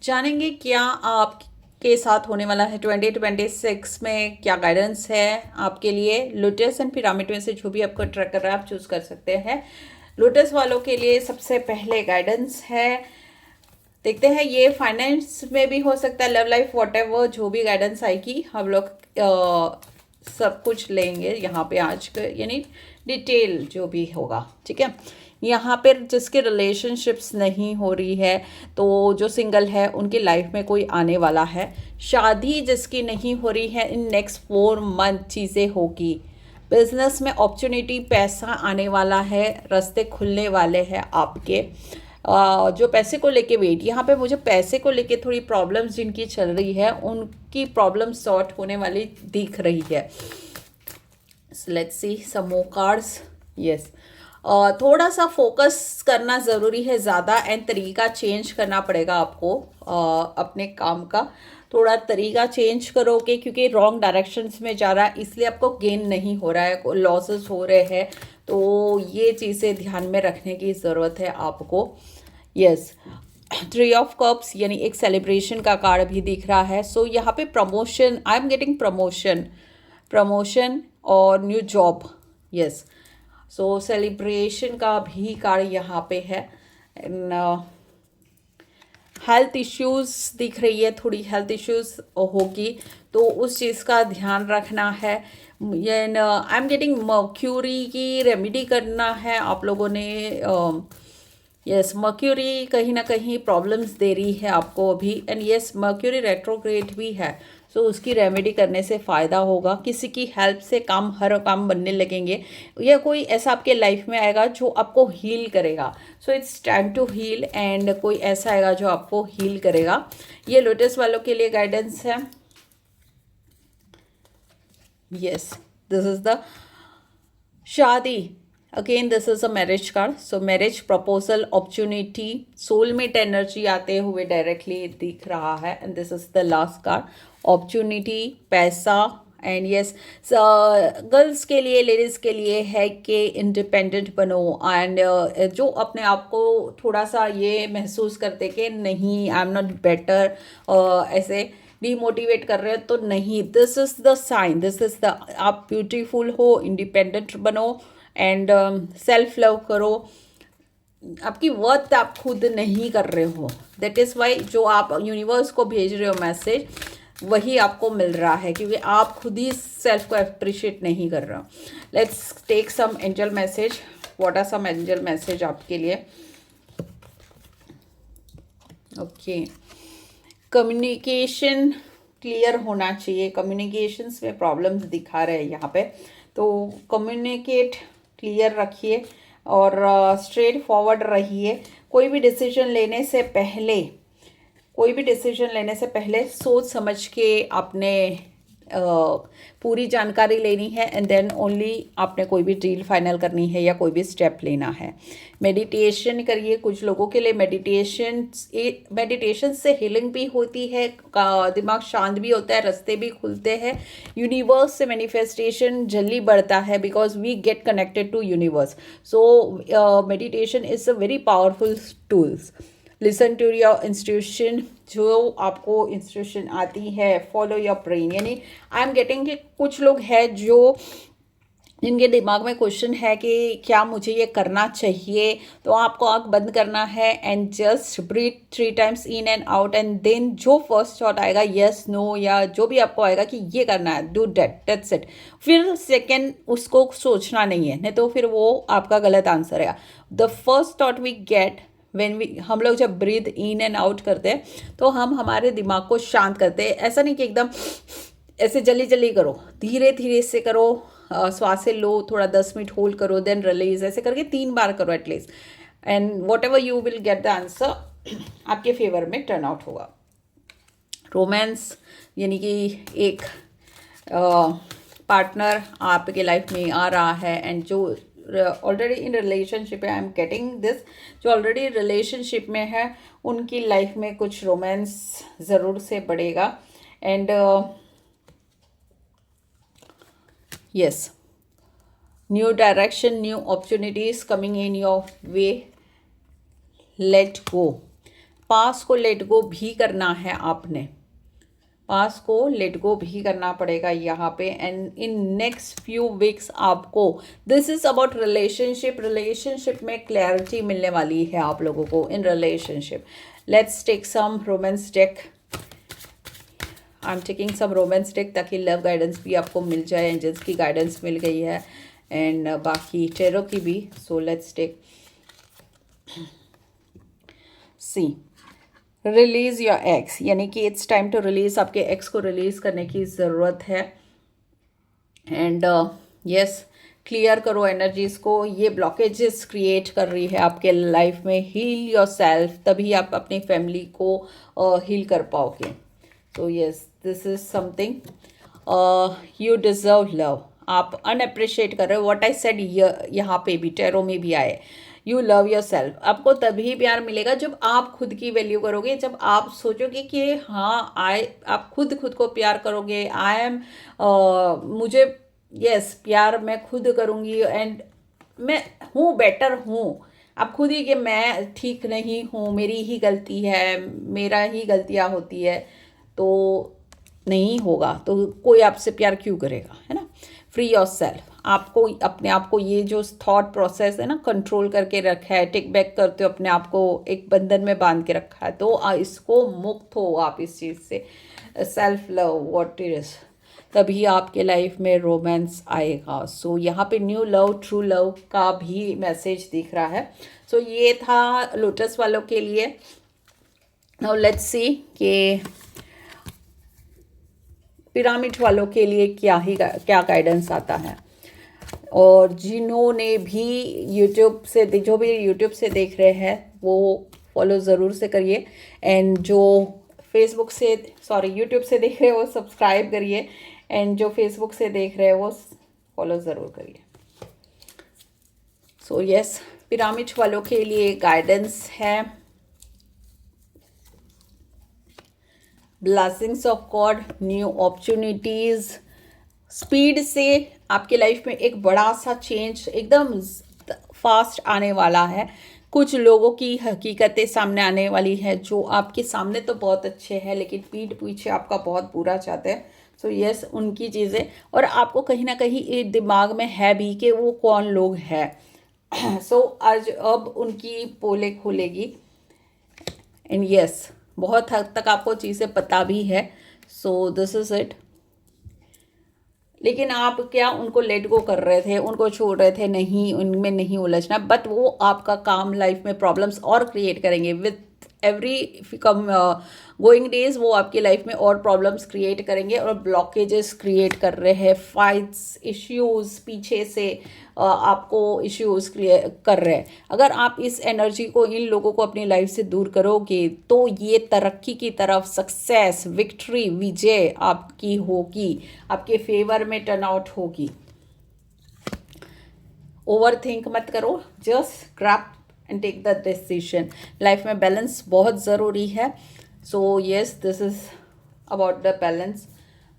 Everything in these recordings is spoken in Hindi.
जानेंगे क्या आपके साथ होने वाला है 2026 में, क्या गाइडेंस है आपके लिए। लोटस एंड पिरामिड में से जो भी आपको अट्रैक्ट कर रहा है आप चूज कर सकते हैं। लोटस वालों के लिए सबसे पहले गाइडेंस है, देखते हैं ये फाइनेंस में भी हो सकता है, लव लाइफ, वॉटेवर जो भी गाइडेंस आएगी हम लोग सब कुछ लेंगे यहाँ पे आज के, यानी डिटेल जो भी होगा, ठीक है। यहाँ पर जिसके रिलेशनशिप्स नहीं हो रही है, तो जो सिंगल है उनकी लाइफ में कोई आने वाला है। शादी जिसकी नहीं हो रही है, इन नेक्स्ट 4 मंथ चीज़ें होगी। बिजनेस में अपॉर्चुनिटी, पैसा आने वाला है, रास्ते खुलने वाले हैं आपके। जो पैसे को लेके वेट, यहाँ पे मुझे पैसे को लेके थोड़ी प्रॉब्लम्स जिनकी चल रही है उनकी प्रॉब्लम सॉर्ट होने वाली दिख रही है। Let's see some more cards. Yes, थोड़ा सा फोकस करना ज़रूरी है ज़्यादा, एंड तरीका चेंज करना पड़ेगा आपको। अपने काम का थोड़ा तरीका चेंज करोगे, क्योंकि रॉन्ग डायरेक्शंस में जा रहा है, इसलिए आपको गेन नहीं हो रहा है, लॉसेस हो रहे हैं। तो ये चीज़ें ध्यान में रखने की ज़रूरत है आपको। यस, 3 ऑफ कप्स यानी एक सेलिब्रेशन का कार्ड भी दिख रहा है। सो यहाँ पे promotion, I am getting promotion और न्यू जॉब। यस, सो सेलिब्रेशन का भी कार्ड यहाँ पे है। एंड हेल्थ इश्यूज दिख रही है, थोड़ी हेल्थ इश्यूज होगी, तो उस चीज़ का ध्यान रखना है। आई एम गेटिंग मर्क्यूरी की रेमेडी करना है आप लोगों ने। यस, मर्क्यूरी कहीं ना कहीं प्रॉब्लम्स दे रही है आपको अभी, एंड यस मर्क्यूरी रेट्रोग्रेड भी है। सो उसकी रेमेडी करने से फ़ायदा होगा, किसी की हेल्प से काम, हर काम बनने लगेंगे, या कोई ऐसा आपके लाइफ में आएगा जो आपको हील करेगा। So it's time to heal, and कोई ऐसा आएगा जो आपको हील करेगा। ये लोटस वालों के लिए गाइडेंस है। यस, दिस इज द शादी। Again this is a marriage card. So marriage proposal, opportunity, soulmate energy आते हुए डायरेक्टली दिख रहा है। And this is the last card, opportunity, पैसा। एंड यस, गर्ल्स के लिए, लेडीज़ के लिए है कि इंडिपेंडेंट बनो, एंड जो अपने आप को थोड़ा सा ये महसूस करते कि नहीं आई एम नॉट बेटर, ऐसे डीमोटिवेट कर रहे हो तो नहीं, this is the sign, this is the, आप ब्यूटीफुल हो, इंडिपेंडेंट बनो, एंड सेल्फ लव करो। आपकी वर्थ आप खुद नहीं कर रहे हो, दैट इज़ वाई जो आप यूनिवर्स को भेज रहे हो मैसेज, वही आपको मिल रहा है, क्योंकि आप खुद ही सेल्फ को अप्रिशिएट नहीं कर रहे हो। Let's take some angel message. What are some angel message आपके लिए? ओके, कम्युनिकेशन क्लियर होना चाहिए, कम्युनिकेशंस में प्रॉब्लम्स दिखा रहे हैं यहाँ पे, तो कम्युनिकेट क्लियर रखिए और स्ट्रेट फॉरवर्ड रहिए। कोई भी डिसीजन लेने से पहले सोच समझ के आपने पूरी जानकारी लेनी है, एंड देन ओनली आपने कोई भी डील फाइनल करनी है या कोई भी स्टेप लेना है। मेडिटेशन करिए, कुछ लोगों के लिए मेडिटेशन से हीलिंग भी होती है, दिमाग शांत भी होता है, रास्ते भी खुलते हैं, यूनिवर्स से मैनिफेस्टेशन जल्दी बढ़ता है, because we get connected to universe. So meditation is a very powerful tools. Listen to your institution, जो आपको इंस्टीट्यूशन आती है, फॉलो योर ब्रेन। यानी आई एम गेटिंग कि कुछ लोग हैं जो जिनके दिमाग में क्वेश्चन है कि क्या मुझे ये करना चाहिए, तो आपको आँख बंद करना है and just breathe 3 times in and out, and then जो फर्स्ट थॉट आएगा यस नो या जो भी आपको आएगा कि ये करना है, डू दैट्स इट। फिर सेकेंड उसको सोचना नहीं है, नहीं तो फिर वो आपका गलत आंसर है। The first thought we get हम लोग जब ब्रीथ इन एंड आउट करते हैं तो हम हमारे दिमाग को शांत करते हैं। ऐसा नहीं कि एकदम ऐसे जल्दी जल्दी करो, धीरे धीरे से करो, श्वास लो, थोड़ा 10 मिनट होल्ड करो, देन रिलीज, ऐसे करके 3 बार करो at least, and what ever you will get the answer आपके फेवर में टर्न आउट होगा। रोमांस यानी कि एक पार्टनर आपके लाइफ में आ रहा है, एंड जो ऑलरेडी इन रिलेशनशिप है, आई एम गेटिंग दिस, जो ऑलरेडी रिलेशनशिप में है उनकी लाइफ में कुछ रोमांस ज़रूर से बढ़ेगा। And yes, new direction, new opportunities coming in your way, let go. पास को लेट गो भी करना है आपने, पास को लेट गो भी करना पड़ेगा यहाँ पे। And in next few weeks आपको, दिस इज अबाउट रिलेशनशिप में क्लैरिटी मिलने वाली है आप लोगों को in relationship. Let's take some romance deck. I am taking some romance deck ताकि लव गाइडेंस भी आपको मिल जाए। एंजल्स की गाइडेंस मिल गई है एंड बाकी टेरो की भी। So let's take see, release your ex, यानी कि इट्स टाइम टू रिलीज, आपके एक्स को रिलीज करने की ज़रूरत है। एंड यस, क्लियर करो एनर्जीज को, ये ब्लॉकेजेस क्रिएट कर रही है आपके लाइफ में। हील योर सेल्फ, तभी आप अपनी फैमिली को हील कर पाओगे। तो yes, this is something, you deserve love, आप अनअप्रिशिएट कर रहे हो। व्हाट आई सेड यहाँ पे भी, टैरो में भी आए, यू लव योर सेल्फ। आपको तभी प्यार मिलेगा जब आप खुद की वैल्यू करोगे, जब आप सोचोगे कि हाँ आप खुद को प्यार करोगे। आई एम मुझे यस प्यार मैं खुद करूँगी एंड मैं हूँ, बेटर हूँ। आप खुद ही कि मैं ठीक नहीं हूँ, मेरी ही गलती है, मेरा ही गलतियाँ होती है, तो नहीं होगा तो कोई आपसे प्यार क्यों करेगा, है ना। फ्री योर सेल्फ, आपको अपने आप को, ये जो थॉट प्रोसेस है ना कंट्रोल करके रखा है, टेक बैक करते हो अपने आप को, एक बंधन में बांध के रखा है, तो इसको मुक्त हो आप इस चीज़ से। Self love what it is, तभी आपके लाइफ में रोमांस आएगा। सो यहाँ पे न्यू लव, ट्रू लव का भी मैसेज दिख रहा है। सो ये था लोटस वालों के लिए। नाउ लेट्स सी कि पिरामिड वालों के लिए क्या गाइडेंस आता है। और जिन्होंने भी यूट्यूब से, जो भी यूट्यूब से देख रहे हैं वो फॉलो ज़रूर से करिए, एंड जो फेसबुक से, सॉरी यूट्यूब से देख रहे हैं वो सब्सक्राइब करिए, एंड जो फेसबुक से देख रहे हैं वो फॉलो ज़रूर करिए। सो यस, पिरामिड वालों के लिए गाइडेंस है, blessings of God, new opportunities, speed से आपके लाइफ में एक बड़ा सा चेंज एकदम फास्ट आने वाला है। कुछ लोगों की हकीकतें सामने आने वाली है जो आपके सामने तो बहुत अच्छे हैं लेकिन पीठ पीछे आपका बहुत बुरा चाहते हैं। सो यस, उनकी चीज़ें, और आपको कहीं ना कहीं एक दिमाग में है भी कि वो कौन लोग हैं। सो आज अब उनकी पोलें खुलेगी एंड यस, बहुत हद तक आपको चीज़ें पता भी है। So this is it. लेकिन आप क्या उनको लेट गो कर रहे थे, उनको छोड़ रहे थे, नहीं उनमें नहीं उलझना, बट वो आपका काम लाइफ में प्रॉब्लम्स और क्रिएट करेंगे with every come going days. वो आपकी लाइफ में और प्रॉब्लम्स क्रिएट करेंगे और ब्लॉकेजेस क्रिएट कर रहे हैं, फाइट्स, इश्यूज पीछे से आपको इश्यूज कर रहे हैं। अगर आप इस एनर्जी को, इन लोगों को अपनी लाइफ से दूर करोगे तो ये तरक्की की तरफ, सक्सेस, विक्ट्री, विजय आपकी होगी, आपके फेवर में टर्न आउट होगी। ओवर थिंक मत करो, just grab and take the decision. Life में बैलेंस बहुत ज़रूरी है। So yes, this is about the balance.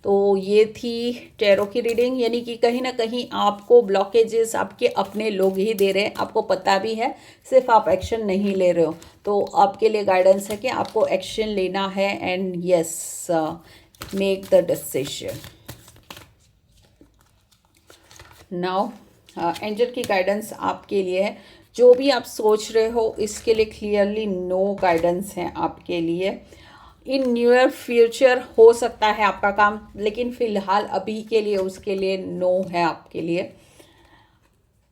तो ये थी टैरो की रीडिंग, यानी कि कहीं ना कहीं आपको ब्लॉकेजेस आपके अपने लोग ही दे रहे हैं, आपको पता भी है, सिर्फ आप एक्शन नहीं ले रहे हो। तो आपके लिए गाइडेंस है कि आपको एक्शन लेना है and yes, make the decision. Now angel की गाइडेंस आपके लिए है, जो भी आप सोच रहे हो इसके लिए क्लियरली नो गाइडेंस है आपके लिए। इन नियर फ्यूचर हो सकता है आपका काम, लेकिन फ़िलहाल अभी के लिए उसके लिए नो है आपके लिए।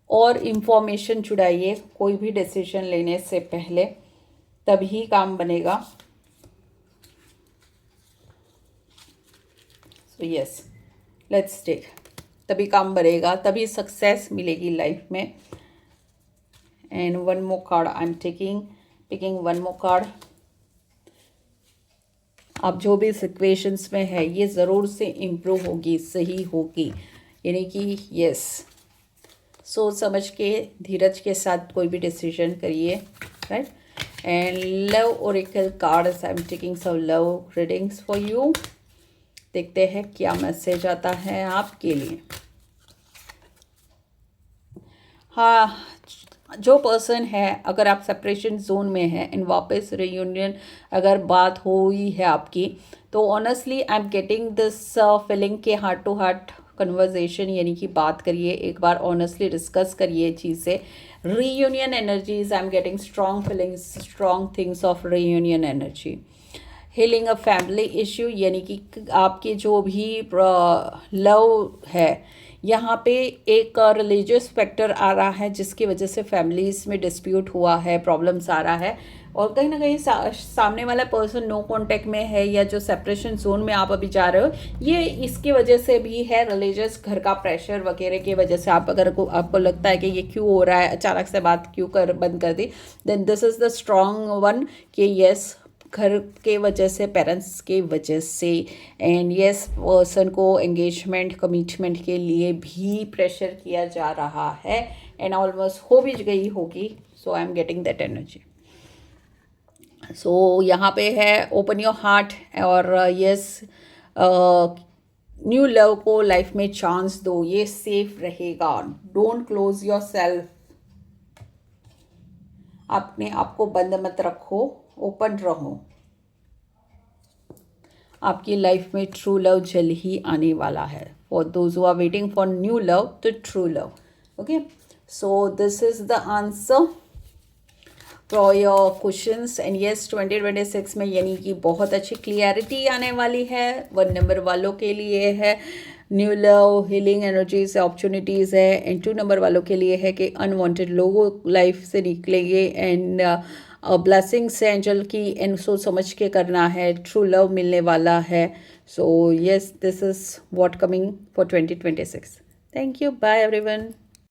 और इन्फॉर्मेशन जुड़ाइए कोई भी डिसीजन लेने से पहले, तभी काम बनेगा। सो यस, लेट्स टेक, तभी काम बनेगा, तभी सक्सेस मिलेगी लाइफ में। And one more card I am taking one more card. आप जो भी सिचुएशंस में है ये ज़रूर से इम्प्रूव होगी, सही होगी, यानी कि यस, सोच समझ के धीरज के साथ कोई भी डिसीजन करिए, right. And love oracle cards, I am taking some love readings for you. देखते हैं क्या मैसेज आता है आपके लिए। हाँ, जो पर्सन है, अगर आप सेपरेशन जोन में है एंड वापस रियूनियन अगर बात हुई है आपकी, तो honestly I am getting this feeling के हार्ट टू हार्ट कन्वर्जेशन, यानी कि बात करिए, एक बार ऑनेस्टली डिस्कस करिए चीज़ें। Reunion energies, I am getting strong feelings, strong things of reunion energy. Healing a family issue, यानी कि आपके जो भी लव है, यहाँ पे एक रिलीजियस फैक्टर आ रहा है जिसकी वजह से फैमिलीज में डिस्प्यूट हुआ है, प्रॉब्लम्स आ रहा है, और कहीं ना कहीं सामने वाला पर्सन नो कांटेक्ट में है, या जो सेपरेशन जोन में आप अभी जा रहे हो, ये इसकी वजह से भी है, रिलीजियस घर का प्रेशर वगैरह की वजह से। आप अगर आपको लगता है कि ये क्यों हो रहा है, अचानक से बात क्यों बंद कर दी, then this is the strong one कि यस, घर के वजह से, पेरेंट्स के वजह से, एंड यस, पर्सन को एंगेजमेंट कमिटमेंट के लिए भी प्रेशर किया जा रहा है, एंड ऑलमोस्ट हो भी गई होगी। So I am getting that energy. So यहाँ पे है ओपन योर हार्ट, और यस, न्यू लव को लाइफ में चांस दो, ये सेफ रहेगा। डोंट क्लोज योर सेल्फ, अपने आप को बंद मत रखो, ओपन रहो। आपकी लाइफ में ट्रू लव जल्द ही आने वाला है। For those who are waiting for new love, तो true love. Okay, so this is the answer for your questions, and yes, 2026 में यानी कि बहुत अच्छी क्लियरिटी आने वाली है। 1 नंबर वालों के लिए है new love, healing energies, opportunities है, एंड 2 नंबर वालों के लिए है कि अनवांटेड लोगों लाइफ से निकलेंगे, एंड ब्लेसिंग्स है एंजल की, एंड सोच समझ के करना है, ट्रू लव मिलने वाला है। So yes, this is what coming for 2026। Thank you, bye everyone.